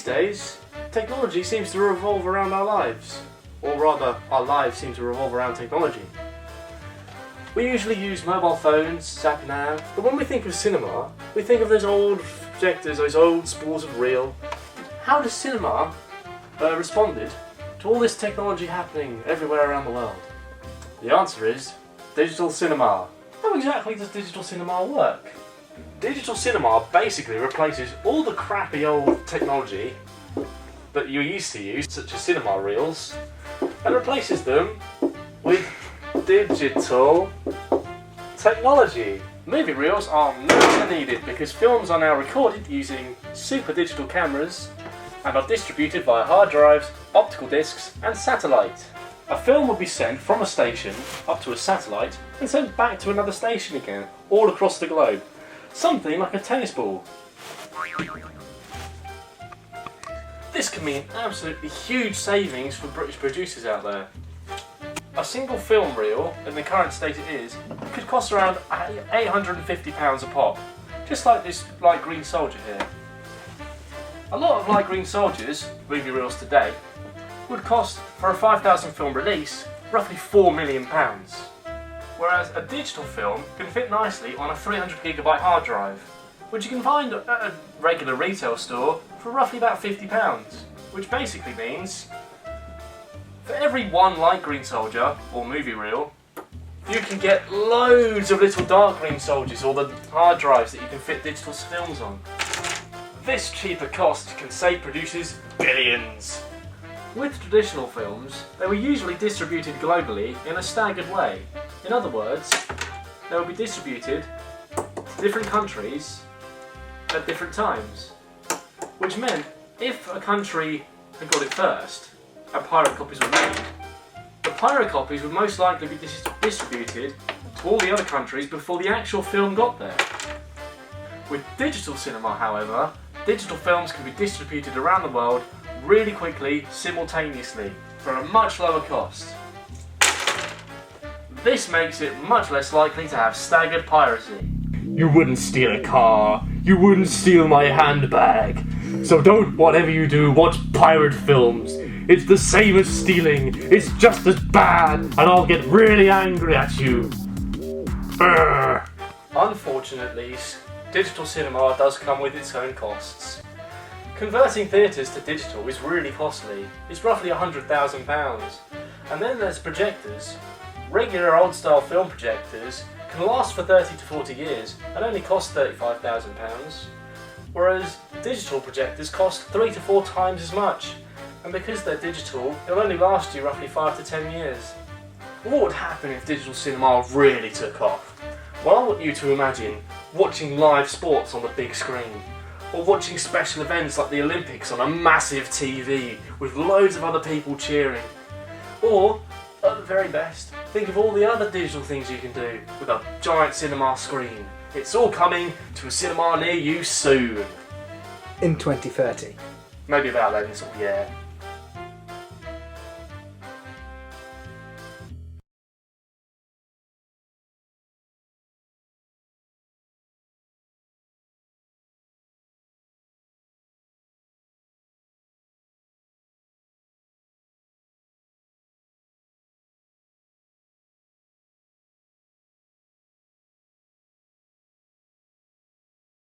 days, technology seems to revolve around our lives. Or rather, our lives seem to revolve around technology. We usually use mobile phones, sat nav, but when we think of cinema, we think of those old projectors, those old spools of reel. How does cinema responded to all this technology happening everywhere around the world? The answer is digital cinema. How exactly does digital cinema work? Digital cinema basically replaces all the crappy old technology that you used to use, such as cinema reels, and replaces them with digital technology. Movie reels are no longer needed because films are now recorded using super digital cameras and are distributed via hard drives, optical discs and satellite. A film will be sent from a station up to a satellite and sent back to another station again, all across the globe. Something like a tennis ball. This can mean absolutely huge savings for British producers out there. A single film reel, in the current state it is, could cost around £850 a pop. Just like this light green soldier here. A lot of light green soldiers, movie reels today, would cost, for a 5,000 film release, roughly £4 million. Whereas a digital film can fit nicely on a 300GB hard drive, which you can find at a regular retail store for roughly about £50, which basically means for every one light green soldier or movie reel, you can get loads of little dark green soldiers or the hard drives that you can fit digital films on. This cheaper cost can save producers billions. With traditional films, they were usually distributed globally in a staggered way. In other words, they would be distributed to different countries at different times. Which meant, if a country had got it first, and pirate copies were made, the pirate copies would most likely be distributed to all the other countries before the actual film got there. With digital cinema, however, digital films can be distributed around the world really quickly, simultaneously, for a much lower cost. This makes it much less likely to have staggered piracy. You wouldn't steal a car, you wouldn't steal my handbag, so don't, whatever you do, watch pirate films. It's the same as stealing, it's just as bad, and I'll get really angry at you. Urgh. Unfortunately, digital cinema does come with its own costs. Converting theatres to digital is really costly. It's roughly £100,000. And then there's projectors. Regular old-style film projectors can last for 30 to 40 years and only cost £35,000. Whereas digital projectors cost 3 to 4 times as much. And because they're digital, they'll only last you roughly 5 to 10 years. What would happen if digital cinema really took off? Well, I want you to imagine watching live sports on the big screen. Or watching special events like the Olympics on a massive TV with loads of other people cheering. Or, at the very best, think of all the other digital things you can do with a giant cinema screen. It's all coming to a cinema near you soon. In 2030. Maybe about then, yeah.